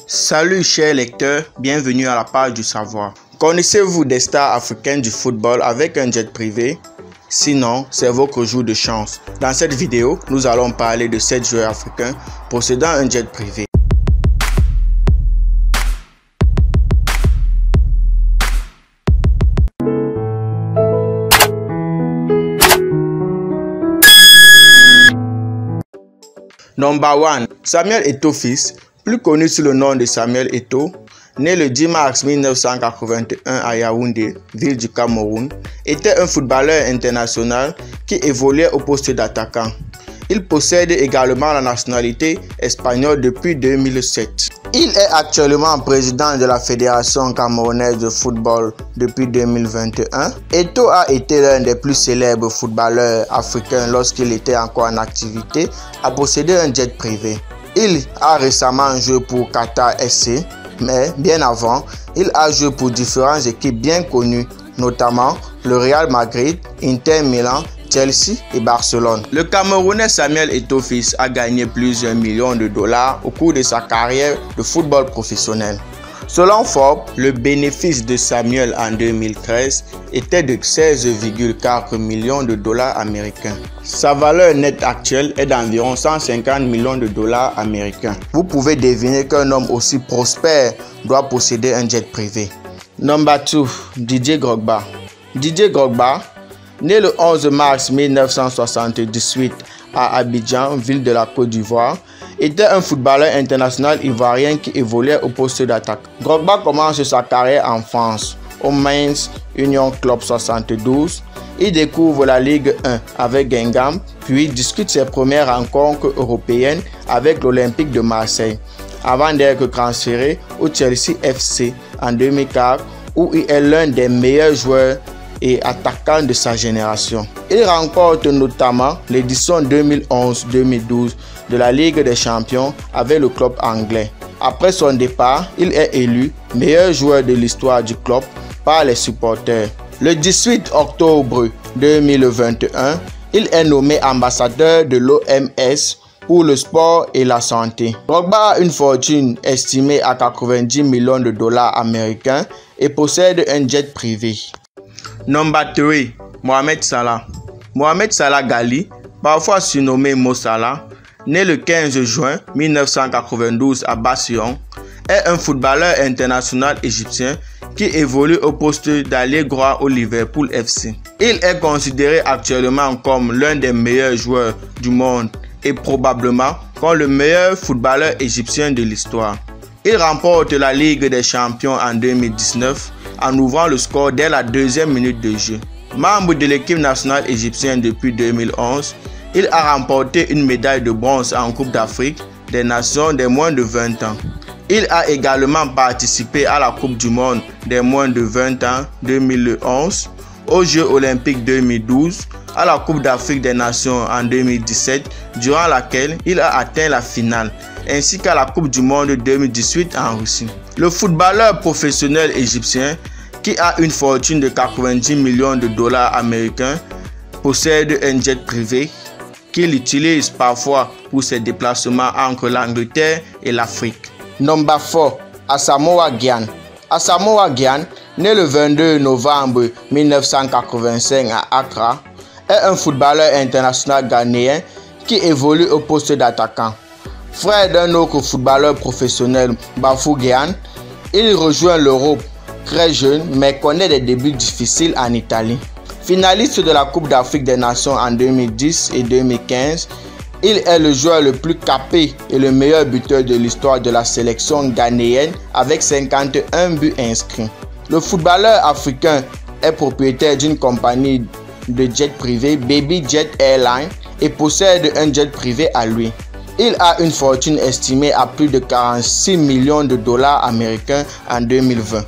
Salut chers lecteurs, bienvenue à la page du savoir. Connaissez-vous des stars africaines du football avec un jet privé? Sinon, c'est votre jour de chance. Dans cette vidéo, nous allons parler de 7 joueurs africains possédant un jet privé. Number 1. Samuel Eto'o fils, plus connu sous le nom de Samuel Eto'o, né le 10 mars 1981 à Yaoundé, ville du Cameroun, était un footballeur international qui évoluait au poste d'attaquant. Il possède également la nationalité espagnole depuis 2007. Il est actuellement président de la Fédération camerounaise de football depuis 2021. Eto'o a été l'un des plus célèbres footballeurs africains lorsqu'il était encore en activité à posséder un jet privé. Il a récemment joué pour Qatar SC, mais bien avant, il a joué pour différentes équipes bien connues, notamment le Real Madrid, Inter Milan, Chelsea et Barcelone. Le Camerounais Samuel Eto'o fils a gagné plusieurs millions de dollars au cours de sa carrière de football professionnel. Selon Forbes, le bénéfice de Samuel en 2013 était de 16,4 millions de dollars américains. Sa valeur nette actuelle est d'environ 150 millions de dollars américains. Vous pouvez deviner qu'un homme aussi prospère doit posséder un jet privé. Number 2. Didier Drogba. Didier Drogba, né le 11 mars 1978 à Abidjan, ville de la Côte d'Ivoire, était un footballeur international ivoirien qui évoluait au poste d'attaque. Drogba commence sa carrière en France, au Mainz Union Club 72. Il découvre la Ligue 1 avec Guingamp, puis discute ses premières rencontres européennes avec l'Olympique de Marseille, avant d'être transféré au Chelsea FC en 2004, où il est l'un des meilleurs joueurs et attaquant de sa génération. Il remporte notamment l'édition 2011-2012 de la Ligue des Champions avec le club anglais. Après son départ, il est élu meilleur joueur de l'histoire du club par les supporters. Le 18 octobre 2021, il est nommé ambassadeur de l'OMS pour le sport et la santé. Drogba a une fortune estimée à 90 millions de dollars américains et possède un jet privé. Number 3. Mohamed Salah. Mohamed Salah Ghali, parfois surnommé Mo Salah, né le 15 juin 1992 à Bassion, est un footballeur international égyptien qui évolue au poste d'ailier droit au Liverpool FC. Il est considéré actuellement comme l'un des meilleurs joueurs du monde et probablement comme le meilleur footballeur égyptien de l'histoire. Il remporte la Ligue des Champions en 2019 en ouvrant le score dès la deuxième minute de jeu. Membre de l'équipe nationale égyptienne depuis 2011, il a remporté une médaille de bronze en Coupe d'Afrique des Nations des moins de 20 ans. Il a également participé à la Coupe du Monde des moins de 20 ans 2011, aux Jeux Olympiques 2012, à la Coupe d'Afrique des Nations en 2017, durant laquelle il a atteint la finale, ainsi qu'à la Coupe du Monde 2018 en Russie. Le footballeur professionnel égyptien, qui a une fortune de 90 millions de dollars américains, possède un jet privé qu'il utilise parfois pour ses déplacements entre l'Angleterre et l'Afrique. Number 4. Asamoah Gyan. Asamoah Gyan, né le 22 novembre 1985 à Accra, est un footballeur international ghanéen qui évolue au poste d'attaquant. Frère d'un autre footballeur professionnel, Bafou Gyan, il rejoint l'Europe très jeune mais connaît des débuts difficiles en Italie. Finaliste de la Coupe d'Afrique des Nations en 2010 et 2015, il est le joueur le plus capé et le meilleur buteur de l'histoire de la sélection ghanéenne avec 51 buts inscrits. Le footballeur africain est propriétaire d'une compagnie de jet privé, Baby Jet Airline, et possède un jet privé à lui. Il a une fortune estimée à plus de 46 millions de dollars américains en 2020.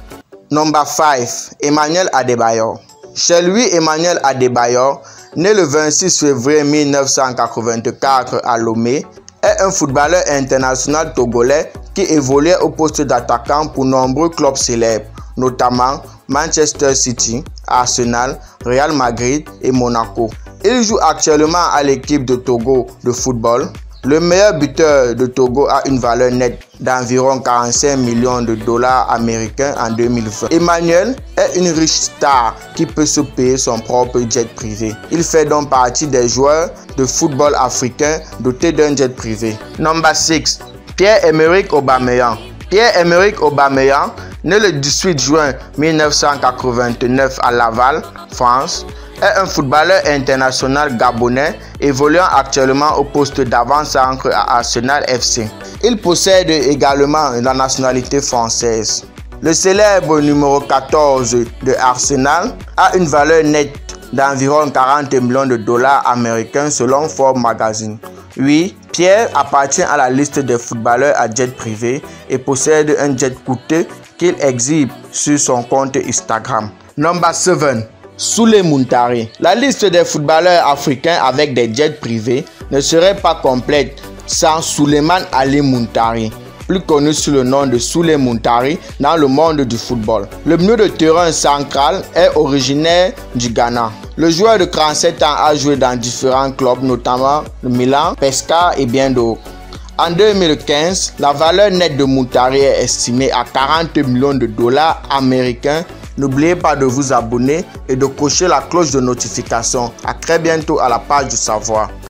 Number 5. Emmanuel Adebayor. Chez lui, Emmanuel Adebayor, né le 26 février 1984 à Lomé, est un footballeur international togolais qui évoluait au poste d'attaquant pour nombreux clubs célèbres, notamment Manchester City, Arsenal, Real Madrid et Monaco. Il joue actuellement à l'équipe de Togo de football, Le meilleur buteur de Togo a une valeur nette d'environ 45 millions de dollars américains en 2020. Emmanuel est une riche star qui peut se payer son propre jet privé. Il fait donc partie des joueurs de football africains dotés d'un jet privé. Number 6. Pierre-Emerick Aubameyang. Pierre-Emerick Aubameyang, né le 18 juin 1989 à Laval, France, est un footballeur international gabonais évoluant actuellement au poste d'avant-centre à Arsenal FC. Il possède également la nationalité française. Le célèbre numéro 14 de Arsenal a une valeur nette d'environ 40 millions de dollars américains selon Forbes Magazine. Oui, Pierre appartient à la liste des footballeurs à jet privé et possède un jet coûteux qu'il exhibe sur son compte Instagram. Number 7. Souley Muntari. La liste des footballeurs africains avec des jets privés ne serait pas complète sans Souleymane Ali Muntari, plus connu sous le nom de Souley Muntari dans le monde du football. Le milieu de terrain central est originaire du Ghana. Le joueur de 37 ans a joué dans différents clubs, notamment le Milan, Pescara et bien d'autres. En 2015, la valeur nette de Muntari est estimée à 40 millions de dollars américains. N'oubliez pas de vous abonner et de cocher la cloche de notification. À très bientôt à la page du savoir.